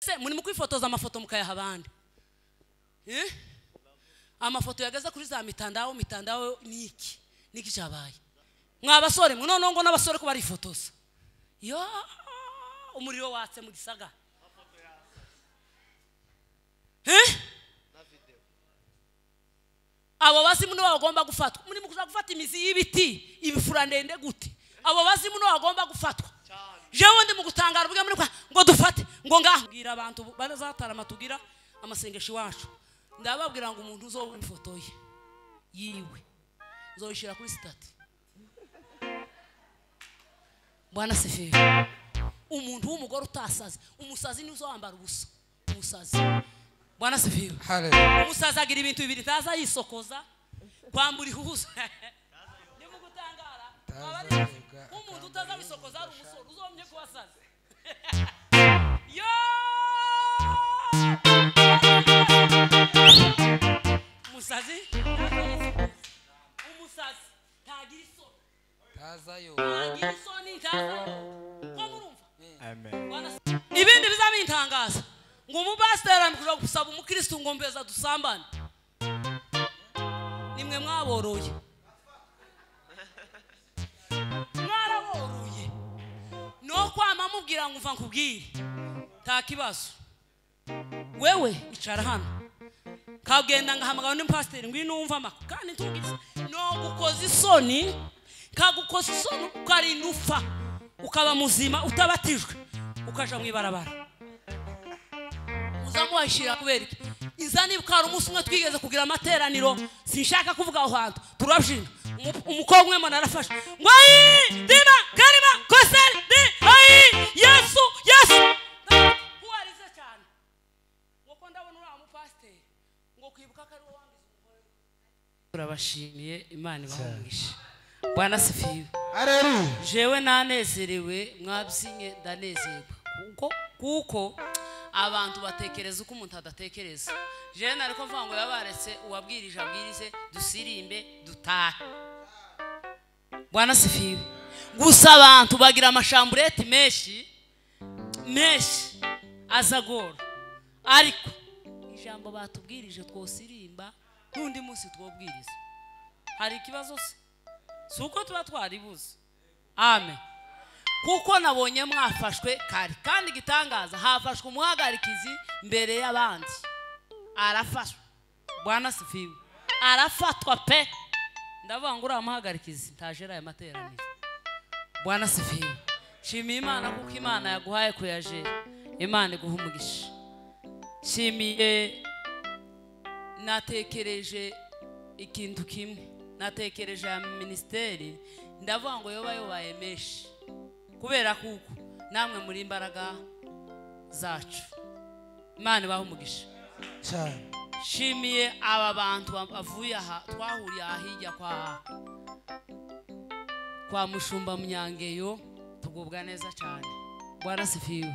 se muri mukwifotoza amafoto mukayaha abandi amafoto yagaza kuri za mitandao niki cyabaye mwabasore mwe none ngo n'abasore ko barifotoza yo umuriro watse mu gisaga abo bazimu no bagomba gufatwa muri mukuza gufata imizi y'ibiti ibifura ndende gute abo bazimu no bagomba gufatwa jewe ndi mu gutangara buga muri ngo dufate ngo ngahubwira abantu bazatarama tugira amasengesho wacu ndababwira ngo umuntu uzo ifoto ye yiwe zoyishira kuri stati Bwana sifiwe umuntu w'umugore utasaze umusazi ni uzambara ubusa umusazi Bwana sifiwe umusazi agira ibintu bibiri taza yisokoza kwambura ihuza ni mu gutangara umuntu utaza wisokoza ari umusoro uzomye kubasaza yo umusazi tagira isoni tazayo tagira isoni tazayo ko murumva amen ibindi bizabintangaza ngo umubastera mukuje gusaba umukristo ngo mbeza dusambane nimwe mwaboroye mwaraboroye no kwama mubwira ngo mva nkubwire ta kibazo wewe icara hano kagenda ngahamagara n'umpasteri ngwino umva mako kandi ntugize no gukoza isoni kagukoza isoni ukarindufa ukaba muzima utabatijwe ukaja mwibarabara uzamuhashira kuberiki inzani bukara umunsi umwe twigeze kugira amateraniro sinshaka kuvuga aho hantu turabjina umukobwa umwe mwana arafasha ngo dima karima kosel di yesu kuwarize cyane ngo ndabona uri umupasteri ngo kwibuka kari wangize umugore turabashimiye Imana ibamugisha Bwana sifiwe haleluya jewe nanezerewe mwabzinye ndanezerwa kuko abantu batekereza uko umuntu adatekereza je nariko mvuga ngo yabaretse uwabwirije abwirize dusirimbe dutahe Bwana sifiwe gusa abantu bagira amashambureti menshi azagora ariko ijambo batubwirije twosirimba n'undi munsi twobwiriza hari ikibazo se suko tuba twaribuze amen kuko nabonye mwafashwe kari kandi gitangaza hafashwe umuhagarikizi mbere y'abandi arafashwe Bwana sifiwe arafatwa pe ndavuga ngo uramuhagarikizi ntajera ya materaniro Bwana sifiwe shimiye Imana kuko Imana yaguhaye kuyaje Imana iguhumugisha shimiye natekereje ikintu kimwe natekereje ya ministeri ndavuga ngo yobaye meshi kubera kuko namwe muri imbaraga zacu Imana bahumugisha cyane shimiye aba bantu bavuye aha twahuriye ahijya kwa mushumba Munyangeyo tugubwa neza cyane Bwana sifiwe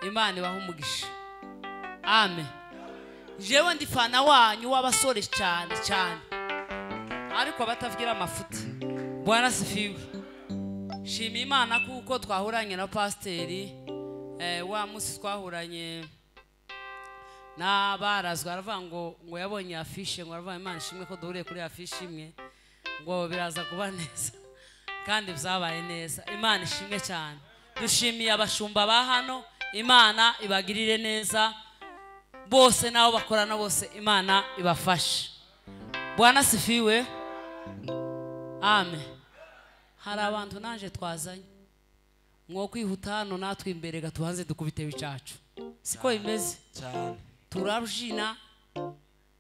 Imana bahumugisha amen jewe ndi fana wanyu w'abasore cyane ariko abatavugira amafuti Bwana sifiwe shimiye Imana kuko twahuranye na pasteri wa musi twahuranye nabarazwa aravuga ngo yabonye afishe ngo aravuga Imana shimwe ko duhuriye kuri afishe imwe ngo biraza kuba neza kandi byabaye neza Imana ishimwe cyane dushimiye abashumba ba hano Imana ibagirire neza bose nabo bakorana bose Imana ibafashe Bwana sifiwe amen hari abantu nanje twazanye mwo kwihuta hano natwe imbere gatuhanze dukubite bicacu siko imeze cyane turabjina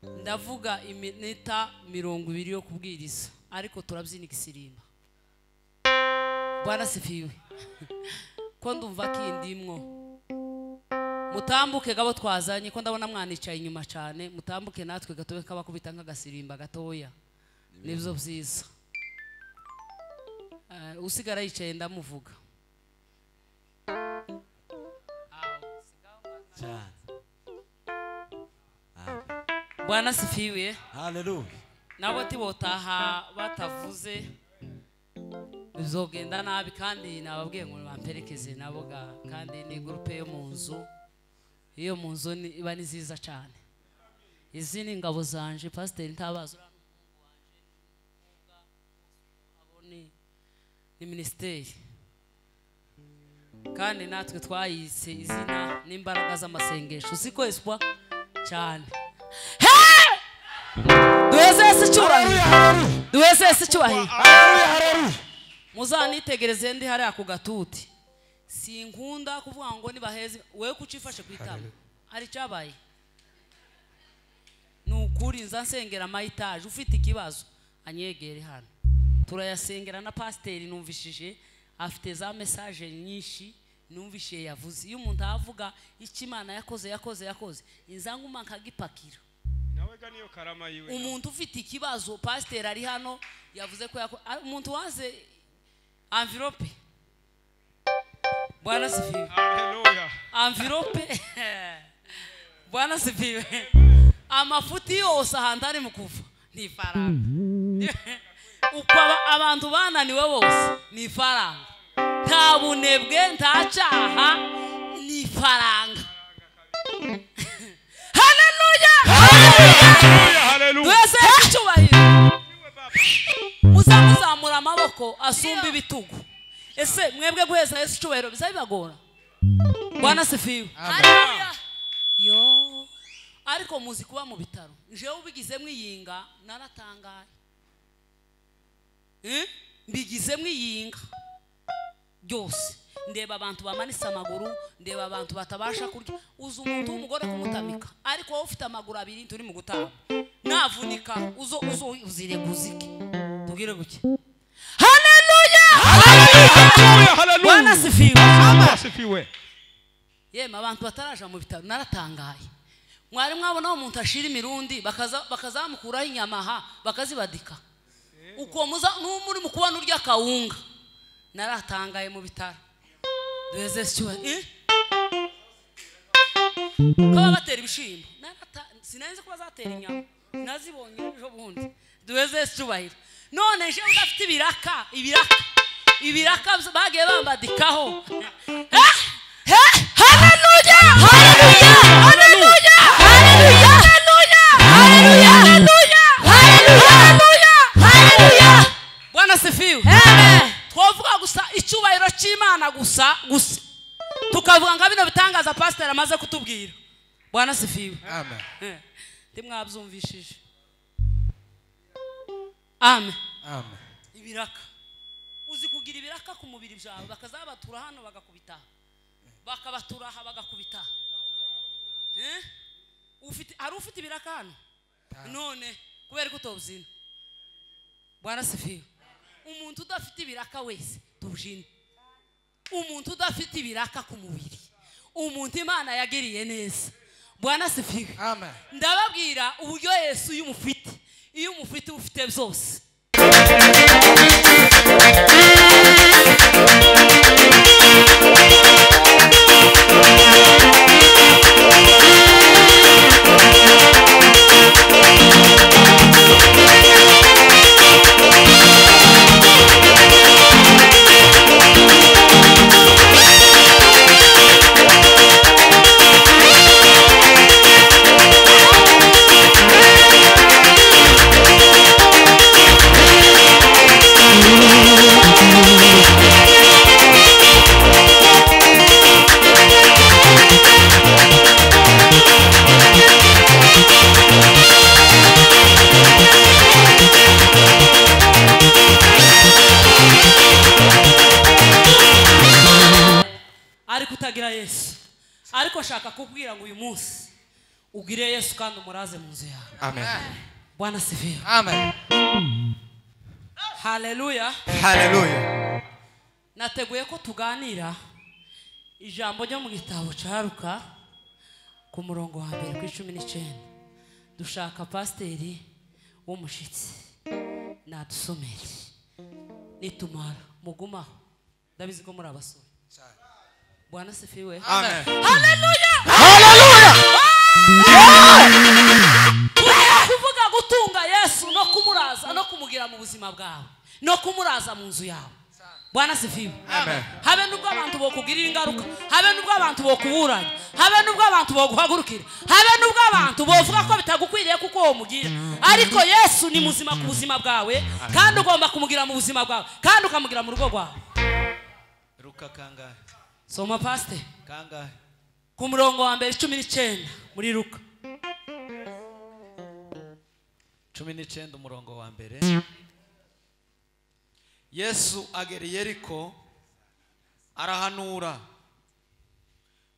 ndavuga iminota 20 yo kubwiriza ariko turabyina igisirimba Bwana sifiwe ko ndumva kindimwo mutambuke gabo twazanye ko ndabona mwanicaye inyuma cyane mutambuke natwe gatowe kabakubita nk'agasirimba gatoya nibyo byiza usigara yicaye ndamuvuga Bwana sifiwe haleluya nabo tibotaha batavuze bizogenda nabi kandi nababwiye ngo bamperekeze naboga kandi ni groupe yo mu nzu iyo mu nzu iba ni nziza cyane. Izi ni ingabo zanje pasiteri ntabaza abone ni ministeri kandi natwe twayise izina n'imbaraga z'amasengesho uziko espoir cyane. duheze cyubahiro muzanitegereze ndi hariya ku gatuti sinkunda kuvuga ngo nibaheze wewe kucifashe kwitama ari cyabaye nukuri nza nsengera amayitaje ufite ikibazo anyegere hano turayasengera na pasiteri numvishije afite za message nyinshi numvishiye yavuze iyo umuntu avuga ikimana yakoze inzanguma nkagipakira nawe ganiyo karama yiwe umuntu ufite ikibazo pasiteri ari hano yavuze ko umuntu waze envelope Bwana sifiwe. Haleluya. Envelope Bwana sifiwe. Amafuti yose ahandari mukuva ni faranga. Uko abantu bananiwe bose ni faranga. Nta bunebwe nta cyaha ni faranga. Haleluya. Haleluya. Wese cyubahiro. Muzamura amaboko asumba ibitugu. Ese mwebwe guheza Yesu cyubahiro bizabibagora. Bwana sifiwe. Haleluya. Yo ariko muzi kuba mu bitaro nje ubigizemo iyinga naratangaye mbigizemo iyinga byose ndeba abantu bamanisa amaguru ndeba abantu batabasha kurya uza umuntu w'umugore kumutamika ariko wowe ufite amaguru abiri turi mu gutamba navunika uzo uzireguzike tugire guke. Haleluya. Haleluya. Bwana sifiwe. Sifiwe. Yema abantu bataraje mu bitaro naratangaye mwari mwabona umuntu ashira imirundi bakazamukuraho inyamaha bakazibadika uko muza n'umuri mu kubana urya kawunga naratangaye mu bitaro duheze cyuwa ko batera ibishimbo sinenze ko bazatera inyama nazibonye ejo bundi duheze cyubahiro none je udafite ibiraka bagiye bambadikaho Haleluya! Haleluya! Haleluya! Haleluya! Haleluya! Haleluya! Haleluya! Haleluya! Bwana sifiwe. Amen. Twovuga gusa icyubahiro cy'Imana gusa tukavuga ngo bino bitangaza pastor amaze kutubwira. Bwana sifiwe. Amen. Timwabyumvishije. Amen. Amen. Ibiraka. Uzi kugira ibiraka ku mubiri byawe bakazabatura hano bagakubita. Bakabaturaha bagakubita ufite ibiraka hano none kubera ko tobuzina. Bwana sifiwe. Umuntu udafite ibiraka wese tubujine umuntu udafite ibiraka ku mubiri umuntu Imana yagiriye neza. Bwana sifiwe. Amen. Ndababwira uburyo Yesu iyo umufite ufite byose. Ariko shaka kubwira ngo uyu munsi ugire Yesu kandi umuraze mu nzu yawe. Amen. Bwana sifiwe. Amen. Haleluya. Haleluya. Nateguye ko tuganira ijambo ryo mu gitabo cya Luka ku murongo wa 1 ku 19. Dushaka pasiteri w'umushitsi nadusomere nitumara mugumaho ndabizi ko muri abasore. Bwana sifiwe. Amen. Haleluya. Haleluya. Kuvuga gutunga Yesu no kumuraza no kumugira mu buzima bwawe no kumuraza mu nzu yawe. Bwana sifiwe. Amen. Habe nubwo abantu bokugirira ingaruka, habe nubwo abantu bokuburanya, habe nubwo abantu boguhagurukira, habe nubwo abantu bovuga ko bitagukwiriye kuko wo mugira, ariko Yesu ni muzima ku buzima bwawe kandi ugomba kumugira mu buzima bwawe kandi ukamugira mu rugo rwawe. Luka kangahe? Soma pastor. Kangahe? Ku murongo wa mbere 19 muri Luka 19 umurongo wa mbere. Yesu agera i Yeriko arahanura,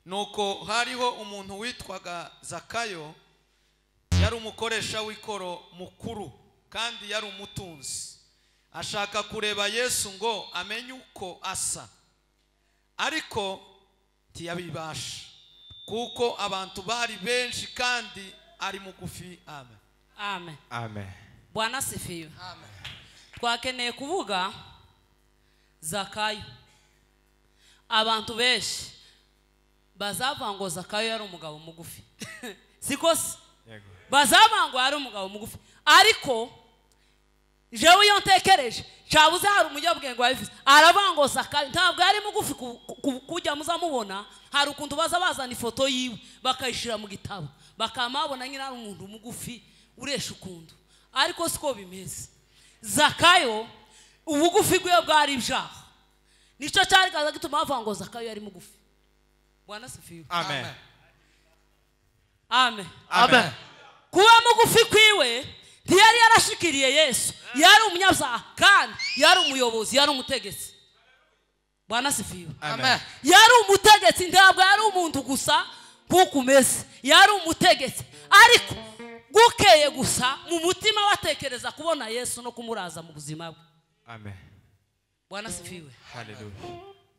nuko hariho umuntu witwaga Zakayo, yari umukoresha w'ikoro mukuru kandi yari umutunzi, ashaka kureba Yesu ngo amenye uko asa, ariko ntiyabibasha kuko abantu bari benshi kandi ari mugufi. Amen. Amen. Amen. Bwana sifiwe. Amen. Twakeneye kuvuga Zakayo. Abantu benshi bazavuga ngo Zakayo yari umugabo mugufi. Siko se? Yego. Bazavuga ngo yari umugabo mugufi. Ariko jewe iyo ntekereje cyabuze hari umunyabwenge wabivuze. Aravuga ngo Zakayo ntabwo yari mugufi kujya muzamubona, hari ukuntu bazana ifoto yiwe bakayishira mu gitabo bakamabona nyina ari umuntu mugufi uresha ukuntu, ariko siko bimeze. Zakayo ubugufi bwe bwari ibyaha, nico cyari kaza gituma bavuga ngo Zakayo yari mugufi. Bwana sifiwe. Amen. Amen. Amen. Kuba mugufi kwiwe ntiyari yarashikiriye Yesu, yari umunyabyaha kandi yari umuyobozi, yari umutegetsi. Bwana sifiwe. Amen. Yari umutegetsi, ntabwo yari umuntu gusa kuko umeze, yari umutegetsi, ariko gukeye gusa mu mutima watekereza kubona Yesu no kumuraza mu buzima bwe. Amen. Bwana sifiwe. Hallelujah.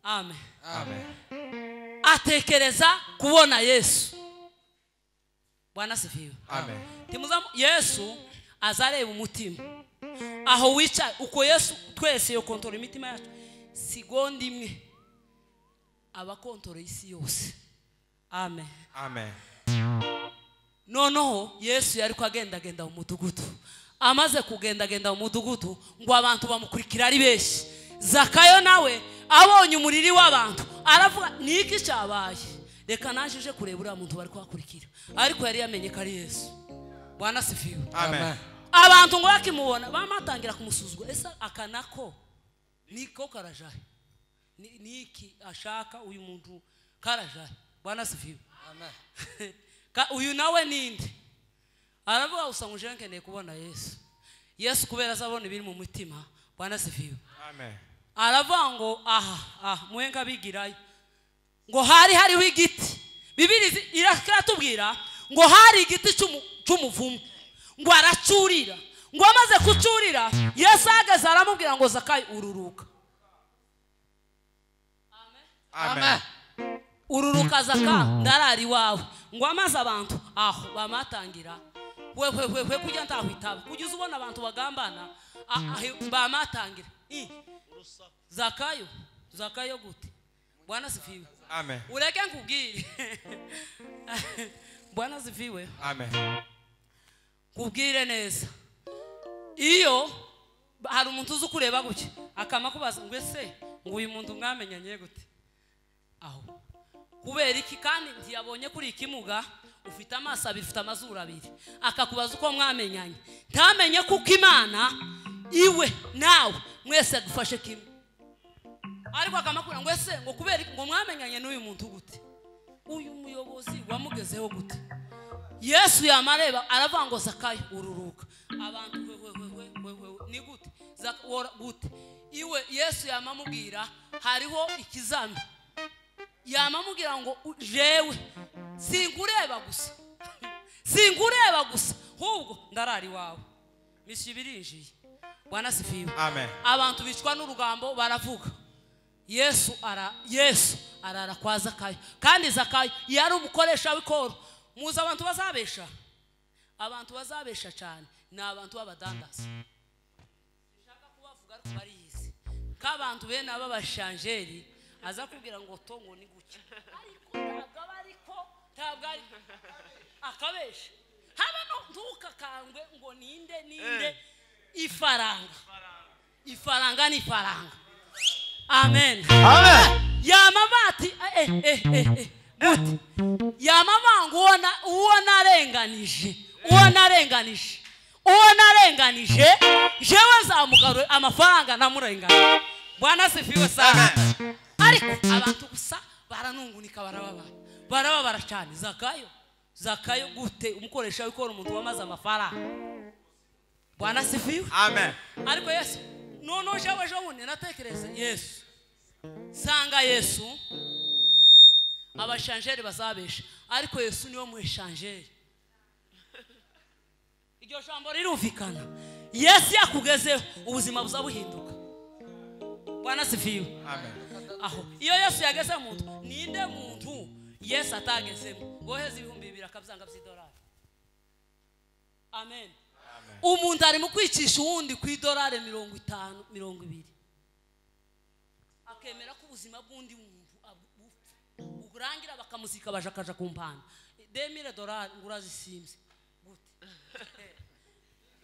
Amen. Amen. Atekereza kubona Yesu. Bwana sifiwe. Amen. Timuza Yesu azareba umutima. Aho wica uko Yesu twese yo kontrola imitima yacu. Sigondi imwe abakontorora isi yose. Amen. Amen. Noneho Yesu yari kwagenda mu mudugudu. Amaze kugenda mu mudugudu ngo abantu bamukurikira ari benshi. Zakayo nawe abonye umuriri w'abantu aravuga niki cyabaye, reka najije kureba uriya muntu bari kwakurikira, ariko yari yamenye ko ari Yesu. Bwana sifiwe. Amen. Abantu ngo bakimubona bamatangira kumusuzugura, ese akanako niko karajahe, niki ashaka uyu muntu karajahe. Bwana sifiwe. Amen. Uyu nawe ninde? Aravuga usanga nkeneye kubona Yesu. Yesu kubera azabona ibiri mu mutima. Bwana sifiwe. Amen. Aravuga ngo mwenga bigirayo ngo hariho igiti. Bibiri iratubwira ngo hari igiti cy'umuvumu, ngo aracurira, ngo amaze kucurira Yesu ageze aramubwira ngo Zakayo ururuka. Amen. Amen. Ururuka Zaka ndarari wawe. Ngo amaze abantu aho bamatangira we kujya ntahwitaba kugeza ubona abantu bagambana bamatangira Zakayo gute? Bwana sifiwe. Amen. Ureke nkubwire. Bwana sifiwe. Amen. Kubwire neza, iyo hari umuntu uzi kureba gutya akama kubaza ngo ese ngo uyu muntu mwamenyanye gute? Aho kubera iki kandi ntiyabonye kuri ikimuga ufite amaso abiri ufite amazuru abiri akakubaza uko mwamenyanye, ntamenye kuko Imana iwe nawe mwese gufashe kimwe, ariko akamakura ngo ese ngo kubera ngo mwamenyanye n'uyu muntu gute, uyu muyobozi wamugezeho gute? Yesu yamareba aravuga ngo Zakayo ururuka. Abantu ni gute? Gute? Iwe Yesu yamamubwira hariho ikizami, yamamubwira ngo jewe singureba gusa ahubwo ndarari wawe. Misi birinjiye. Bwana sifiwe. Amen. Abantu bicwa n'urugambo baravuga Yesu arara kwa Zakayo, kandi Zakayo yari umukoresha w'ikoro. Muza abantu bazabesha cyane ni abantu b'abadandaza. Nshaka kubavuga ariko bariyizi k'abantu bene aba bashanjeri aza kubwira ngo tongo ni gucya, ariko ntabwo ari akabesha. Haba no ntukakangwe ngo ninde ifaranga ni ifaranga. amen Amen. yamama ati gute yamama ngo uwo narenganije jewe zamugarure amafaranga namurenganije. Bwana sifiwe sana. Ariko abantu gusa baranungunika barababara cyane. Zakayo gute umukoresha wikora umuntu wamaze amafaranga. Bwana sifiwe. Amen. Ariko Yesu none jewe bundi natekereza Yesu sanga Yesu abashanjeri bazabesha, ariko Yesu niwe mueshanjeri. Iryo jambo rirumvikana. Yesu yakugezeho ubuzima buzabuhinduka. Bwana sifiwe. Amen. Aho iyo Yesu yageze muntu ninde muntu Yesu atagezemo boheza 2,000 akabyanga by'idolari. Amen. Umuntu ari mu kwicisha uwundi ku idolari 50 20 akemera ko ubuzima bw'undi muntu ugurangira bakamuzika bajakaja ku mpano $2,000 ngurazisimze gute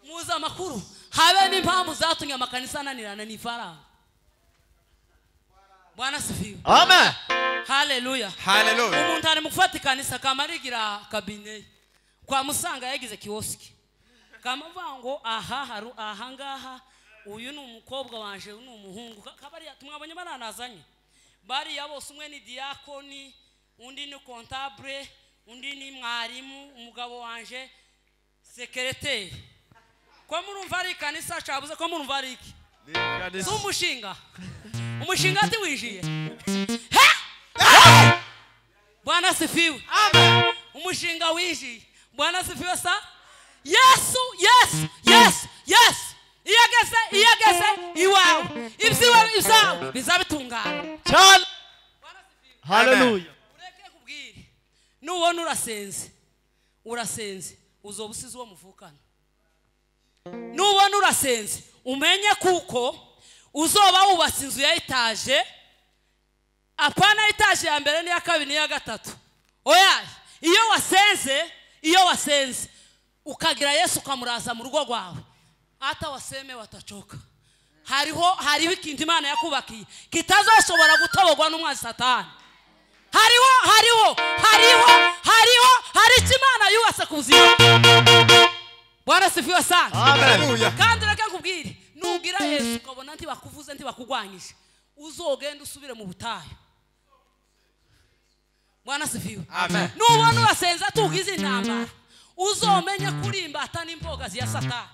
muza makuru habe n'impamvu zatumye amakanisa ananirana n'ifaranga. Bwana sifiwe. Amen. Hallelujah. Hallelujah. Umuntu ari mu gufata ikanisa kamarigira kabine kwa musanga yagize kioski kamavango aha ngaha uyu ni umukobwa wanje ni umuhungu kabari tumwabonye baranazanye bari yabose umwe ni diakoni undi ni comptable undi ni mwarimu umugabo wanje secrétaire ko murumva ari kanisa cabuze ko murumva ari iki umushinga ati winjiye Bwana sifiwe. Amen. Umushinga winjiye. Bwana sifiwe sa. Yesu. Iyageze iwawe. Ibyiwe bizabitungana. Cyane. Hallelujah. Ureke kubwire. Nubona urasenze uzobusizi wo muvukana. Nubona urasenze umenye kuko uzoba wubatse inzu ya etage. Apana itaje ya mbere niya kabiri niya gatatu. Oya, iyo wasenze ukagira Yesu kamuraza mu rugo rwawe. Hata waseme watachoka. Hariho ikintu Imana yakubakiye kitazoshobora gutobogwa n'umwanzi Satani. Hari Imana yuwase kuzima. Bwana sifiwe sana. Amen. Kandi reka nkubwire nugira Yesu ukabona ntibakuvuze ntibakugwanyije uzogenda usubire mu butayu. Bwana sifiwe. Amen. Nubona urasenza tugize intambara uzomenya kurimbata n'imboga ya Satani.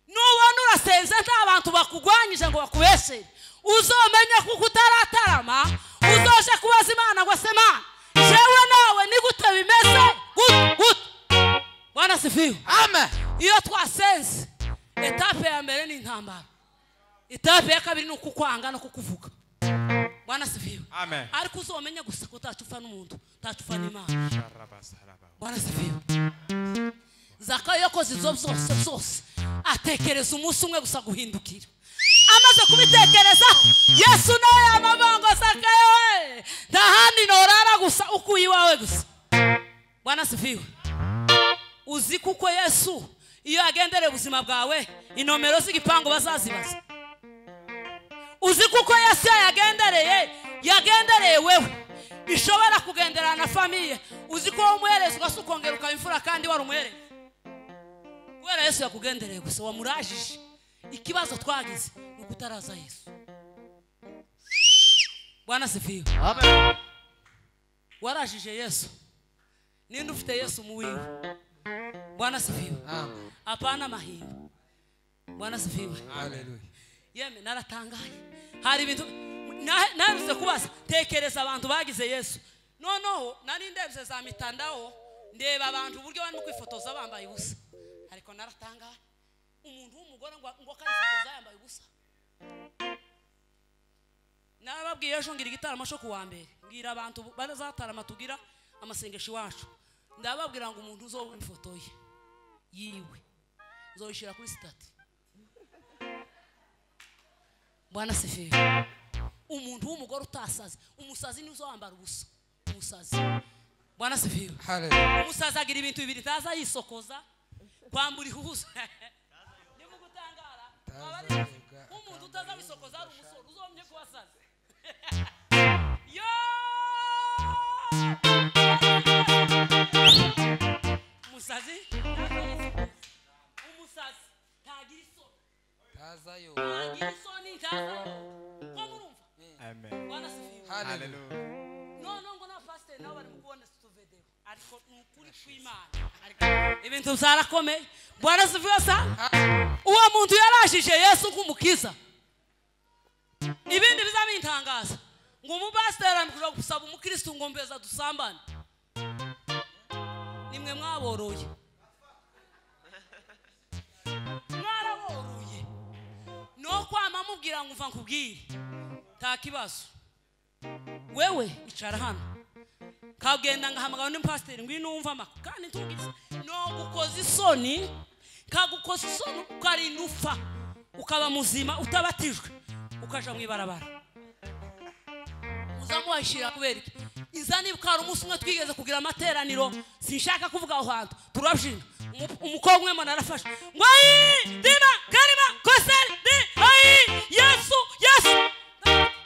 Nubona urasenza nta bantu bakugwanyije ngo bakubeshe uzomenya kuko utaratarama uzoje kubaza Imana ngo sema jewe nawe ni gute bimeze gut. Bwana sifiwe. Amen. Iyo twasenze etape ya mbere ni intambara, etape ya kabiri ni ukukwanga no kukuvuga. Bwana sifiwe. Amen. Ariko uzomenya gusa ko utacufa n'umuntu utacufa n'Imana. Bwana sifiwe. Zakayo yakoze izo zose atekereza umunsi umwe gusa guhindukira. Amaze kubitekereza Yesu nawe yamabango Zakayo we nta handi norara gusa ukuyi wawe gusa. Bwana sifiwe. Uzi kuko Yesu iyo agendere ubuzima bwawe inomero z'igipango bazazibaza. Uzi kuko Yesu yagendereye wewe ishobora kugendera na famiye. Uzi ko umuhereza ugasukongera ukabimfura kandi wari umuhereza. Kubera Yesu yakugendereye gusa wamurajije. Ikibazo twagize ni ukutaraza Yesu. Bwana sifiwe. Amen. Warajije Yesu. Ninde ufite Yesu muwiwe? Bwana sifiwe. Amen. Apana mahimbo. Bwana sifiwe. Hallelujah. Yeme naratangaye. Hari ibintu naruze kubaza tekereza abantu bagize Yesu. Noneho nari ndebye za mitandao ndeba abantu buryo bari kwifotoza bambaye ubusa. Ariko naratangaye. Umuntu w'umugore ngo karifotoza yambaye ubusa. Nababwiye ejo ngira igitaramo cyo kuwa mbere. Ngira abantu bazatarama tugira amasengesho iwacu. Ndababwira ngo umuntu uzobona ifoto ye yiwe nzoyishira kuri stati. Bwana sifiwe. Umuntu w'umugore utasaze umusazi ni uzambara ubusa umusazi. Bwana sifiwe. Hallelujah. Umusazi agira ibintu bibiri taza yisokoza kwambura ihuza. Ndimo gutangara abari umuntu utazabisokoza ari umusoro uzomye kubasaza yo umusazi tagira isoni tazayo tagira isoni tazayo ko murumva amen bwana sifiwe haleluya no ngo na pastor nawe bari mukubona video ariko nukuri kw'Imana ariko ibintu byarakomeye bwana sifiwe sa uwo muntu yarashije Yesu nk'umukiza ibindi bizabintangaza ngo umupasiteri amukura gusaba umukristo ngo mbeza dusambane nimwe mwaboroye mwaraboroye no kwama mubwira ngo mva nkubwire ta kibazo wewe icara hano kagenda ngahamagara n'umupasiteri ngwino umva mako kandi ntugize no gukoza isoni kagukoza isoni ukarinufa ukaba muzima utabatijwe ukaja mu ibarabara uzamuhashira kubera iki izani bukara umunsi umwe twigeze kugira amateraniro sinshaka kuvuga aho hantu turabyina umukobwa umwe mwana arafasha ngo dima karima kosel de Yesu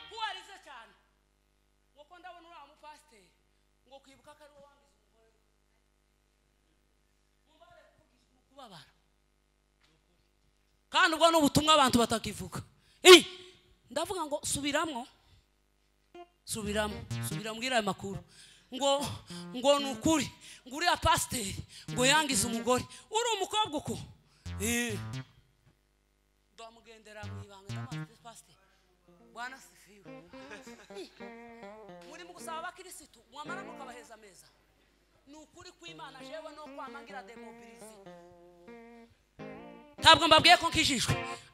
kuwarize cyane ngo ko ndabona uri umupasiteri ngo kwibuka ko ari wowe wangize umugore kubabara kandi ubwo n'ubutumwa abantu batakivuga ndavuga ngo subiramo mbwira aya makuru ngo nukuri ngo uriya pasiteri ngo yangize umugore uri umukobwa uko ndamugendera mu ibanga ndamaze pasiteri bwana sifiwe muri mu gusaba abakirisitu mwamara mukabaheza ameza nukuri kw'Imana jewe no kwamangira demobilize ntabwo mbabwiye ko nkijijwe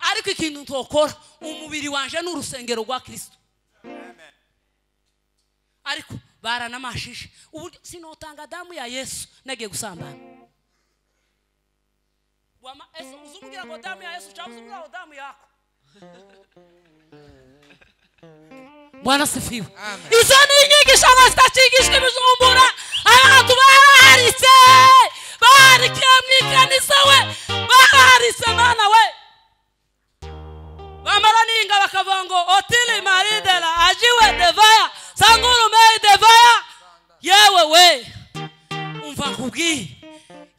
ariko ikintu ntokora umubiri wanje n'urusengero rwa Kristo ariko baranamashije ubu sinotanga damu ya Yesu nagiye gusambana uzumubwira ngo damu ya Yesu cyangwa uzumubwira ngo damu yako bwana sifiwe izo ni inyigisho zitacigishwa ibijumbura abantu baraharitse barikiye mu ikanisa we baraharitse mana we bamara ninga bakavuga ngo otili maridela ajiwe devaya sanguru mei devaya yewe we umva nkubwiye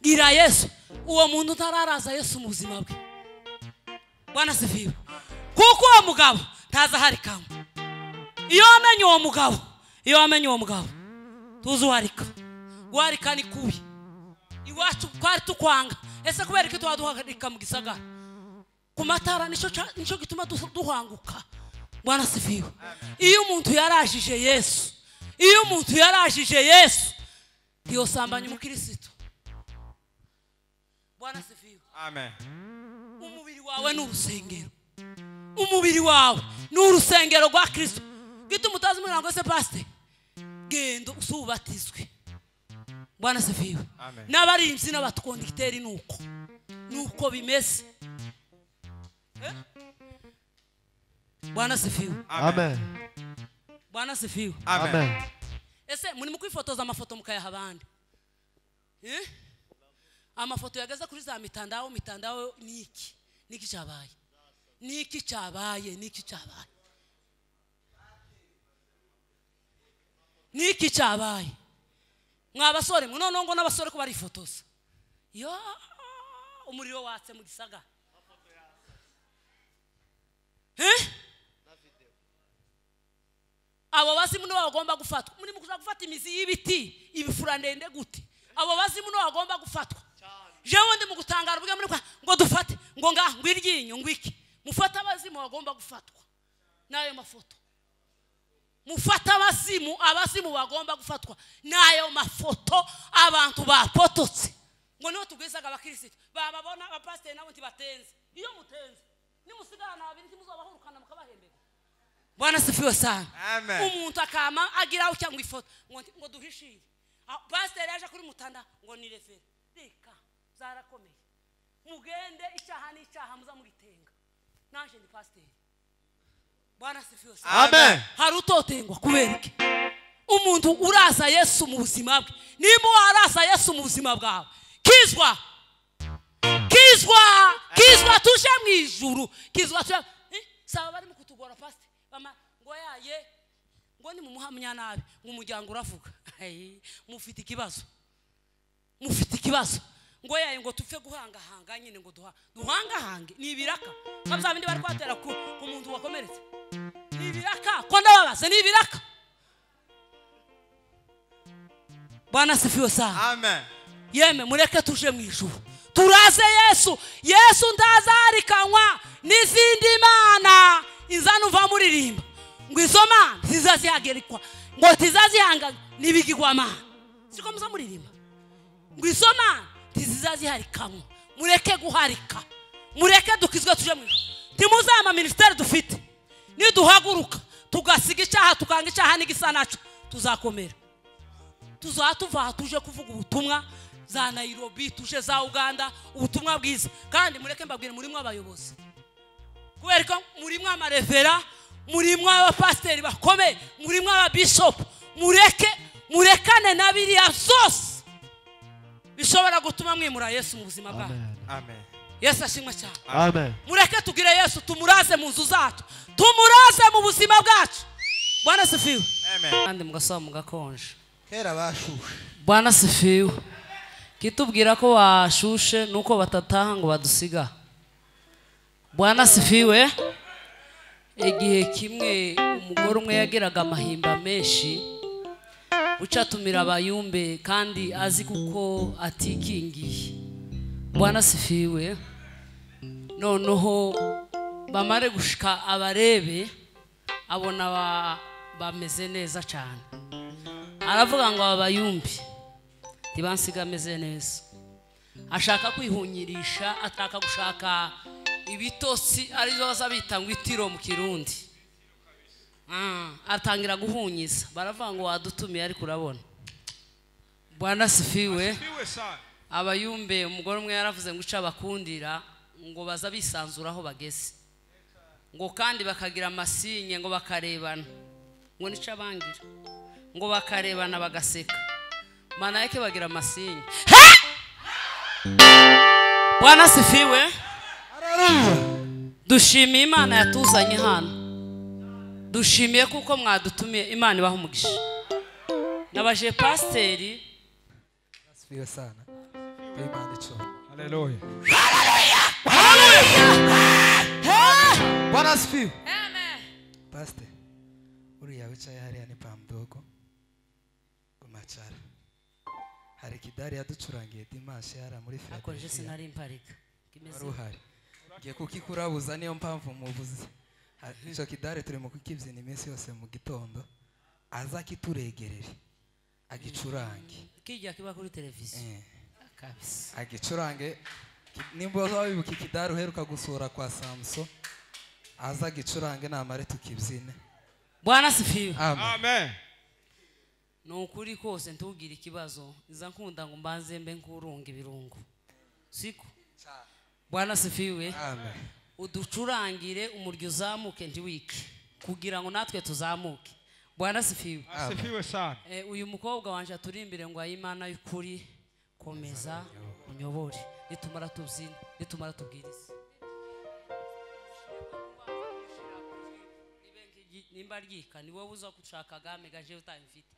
gira Yesu uwo muntu utararaza Yesu mu buzima bwe bwana sifiwe kuko uwo mugabo taza hari kamwe iyo amenye uwo mugabo tuzuharika guharika ni kubi iwacu twari tukwanga ese kubera ko twaduharika mu gisagara ku matara nico gituma duhanguka bwana sifiwe iyo umuntu yarajije Yesu iyo sambanya umukristo bwana sifiwe amen umubiri wawe n'urusengero rwa Kristo gituma utazi muri ngo se pastor gendo usubatizwe bwana sifiwe n'abarinzi n'abatwonditeri nuko bimeze bwana sifiwe amen bwana sifiwe amen ese muri mukwifotoza amafoto mukayaha abandi amafoto yagaza kuri za mitandao niki cyabaye mwabasore none ngo n'abasore ko barifotoza yo umuriro watse mu gisagara abo bazimu no bagomba gufatwa muri mu gufata imizi y'ibiti ibifura ndende gute abo bazimu no bagomba gufatwa jewe ndi mu gutangara bwa muri ngo dufate ngo ngw'iryinyo ngwiki mufata abazimu bagomba gufatwa nayo mafoto mufata abazimu bagomba gufatwa nayo mafoto abantu bapototse ngo niho tugwisaga abakirisitu bababona abapasiteri nabo ntibatenze iyo mutenze nimusigana babiri ntimuzobahurukana mukabahembera bwana sifiwe sana umuntu akama agira cyangwa ifoto ngo duhishire pasiteri yaje kuri mutanda ngo ni refere reka zarakomeye mugende icyaha n'icyaha muza mugitenga nanje ndi pasiteri bwana sifiwe sana amen hari utotengwa kubera iki umuntu uraza Yesu mu buzima bwe nimba waraza Yesu mu buzima bwawe kizwa tuje mu ijuru kizwa saba bari mu kutugora pastor bama ngo yaye ngo ni mu muhamya nabi ngo umuryango uravuga mufite ikibazo ngo yaye ngo tupfe guhangahanga nyine ngo duhangahange ni ibiraka kabza bindi bari kwatera ku muntu wakomeretse ni ibiraka ko ndababaze ni ibiraka. Bwana sifiwe sana. Amen. Yeme mureke tuje mu ijuru turaze Yesu ndazarikanywa n'izindi mana inzana uva muririmba ngo izo mana zizazihagerikwa ngo tizazihanga nibigirwa mana siko muza muririmba ngo izo mana tizaziharikamwa mureke guharika mureke dukizwe tuje mu ijuru timuzama ministeri dufite niduhaguruka tugasiga icyaha tukanga icyaha n'igisa naco tuzakomera tuzatuva tuje kuvuga ubutumwa za Nairobi tuje za Uganda ubutumwa bwiza kandi mureke mbabwire murimwe abayobozi kubera ko murimwe amarevera murimwe abapasteri bakome murimwe ababishop murekane nabiriya zose bishobora gutuma mwimura Yesu mu buzima bwawe. Amen. Yesu ashimwe cyane. Amen. Mureke tugire Yesu tumuraze mu nzu zacu tumuraze mu buzima bwacu. Bwana sifiwe. Amen. Kandi mugasaba mugakonje Kera bashushe. Bwana sifiwe. Kitubwira ko washushe nuko batataha ngo badusiga. Bwana sifiwe. Igihe kimwe umugore umwe yagiraga amahimba menshi ucatumira abayumbe kandi azi kuko atikingiye. Bwana sifiwe. Noneho bamare gushika abarebe abona bameze neza cyane. Aravuga ngo abayumbi tibansiga ameze neza. Ashaka kwihunyirisha ataka gushaka ibitosi arizo bazabita ngo itiro mu Kirundi. Atangira guhunyiza baravuga ngo wadutumiye ari kurabona. Bwana sifiwe. Abayumbe umugore umwe yaravuze ngo uca bakundira ngo baza bisanzura aho bageze ngo kandi bakagira amasinye ngo bakarebana ngo nica bangira ngo bakarebana bagaseka mana yake bagira amasinye. Bwana sifiwe. Dushimiye Imana yatuzanye hano dushimiye kuko mwadutumiye Imana ibaho umugisha nabaje pasteri sifiwe sana Imana icho. Hallelujah. Bwana sifiwe. Amen. Pastor uriya wicaye hariya ni pamdogo gumachara hari kidari yaducurangiye dimanche yara muri akoje Philadelphia sinari imparika kimeze ruhari ngiye kukikurabuza niyo mpamvu muvuze ico kidari turi mu kukibyina iminsi yose mu gitondo aza kituregerere agicurange kijya kiba kuri televiziyo kabisa agicurange nimba wabibuka ikidari uheruka gusura kwa Samson aza gicurange namare tukibyine. Bwana sifiwe. Amen. Nukuri kose ntugira ikibazo iza nkunda ngo mbanze mbe nkurunga ibirungo siko. Bwana sifiwe. Amen. Uducurangire umuryo uzamuke ntiwike kugira ngo natwe tuzamuke. Bwana sifiwe. Asifiwe sana. Uyu mukobwa wanje aturimbire ngo ayimana y'ukuri komeza unyobore nitumara tubyina nitumara tubwiriza. Nimba ryika ni wowe uza gushaka game gaje utamfite.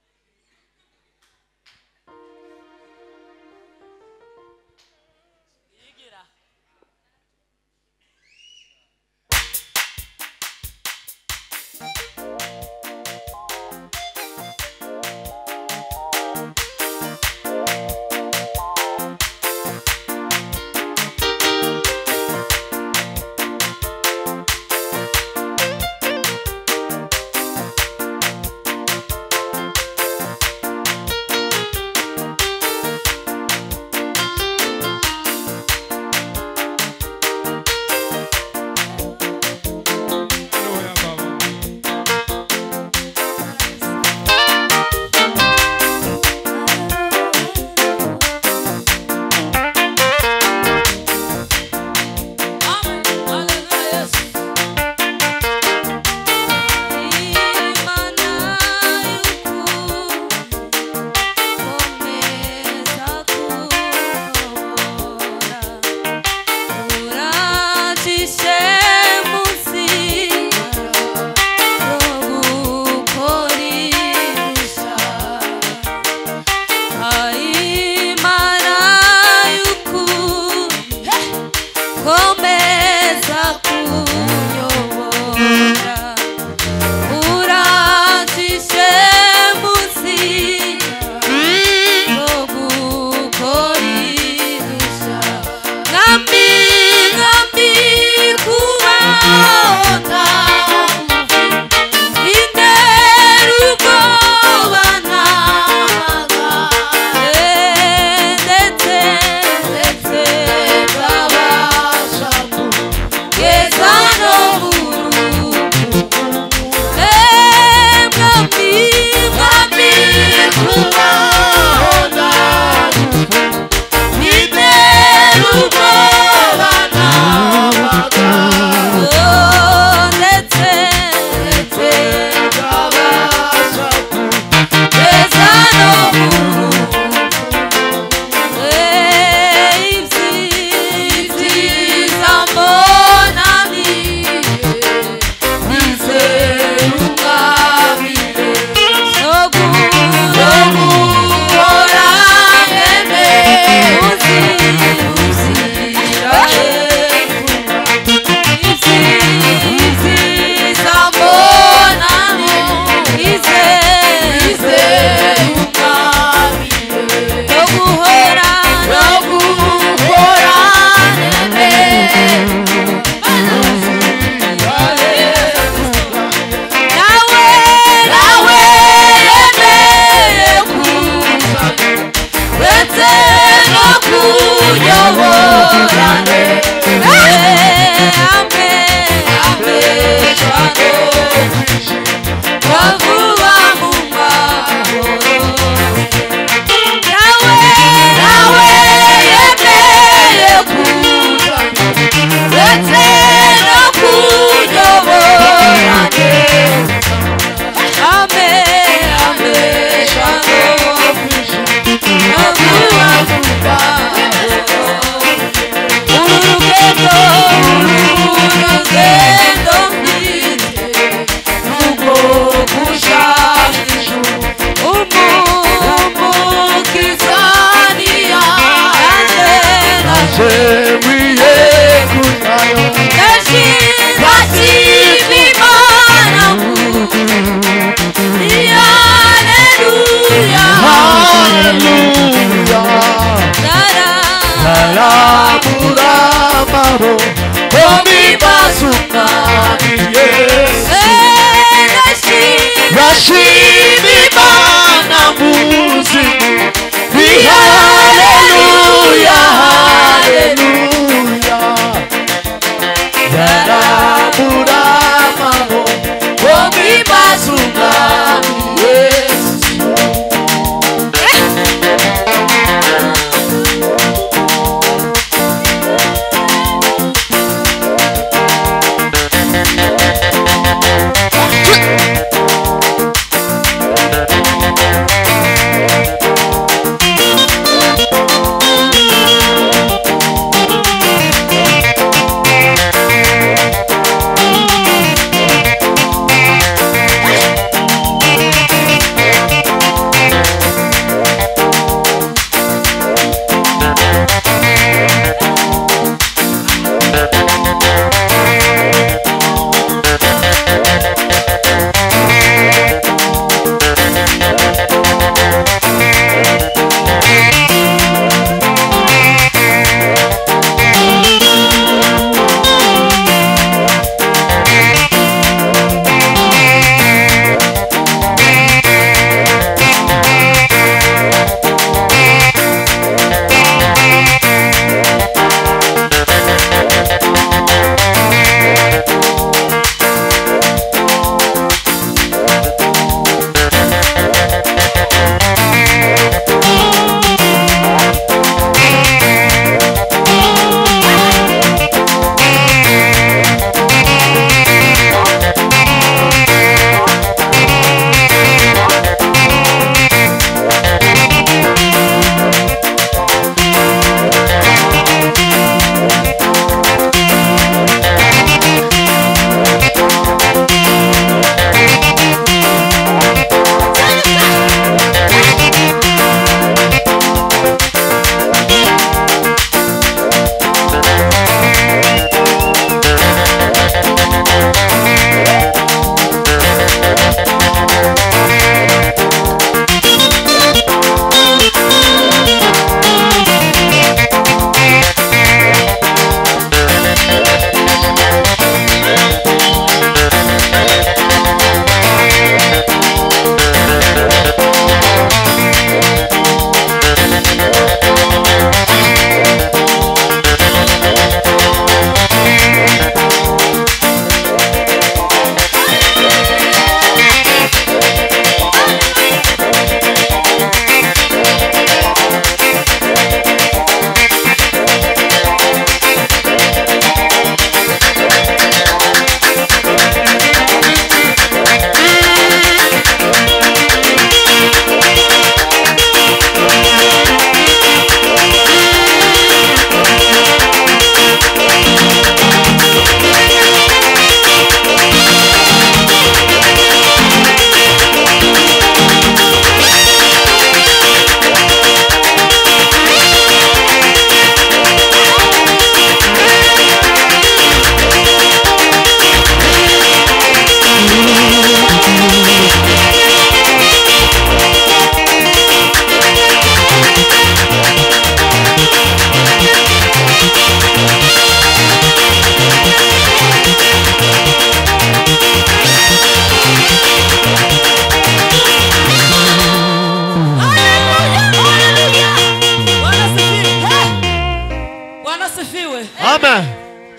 asifiwe. Amen.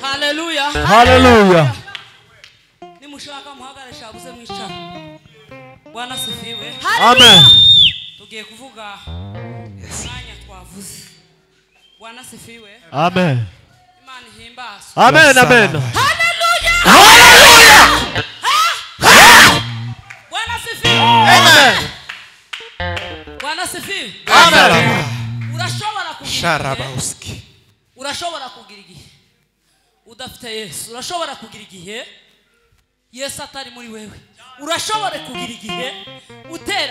Haleluya. Hallelujah. Nimushaka muhagare shabuze mwicara. Bwana asifiwe. Amen. Tugiye kuvuga mwanya twavuze. Bwana asifiwe. Amen. Imana ihimbaza. Amen. Amen. Haleluya. Hallelujah. Bwana asifiwe. Amen. Bwana asifiwe. Amen. Urashobora kugira Sharabauski. urashobora kugira igihe udafite Yesu. Urashobora kugira igihe Yesu atari muri wewe. Urashobora kugira igihe utera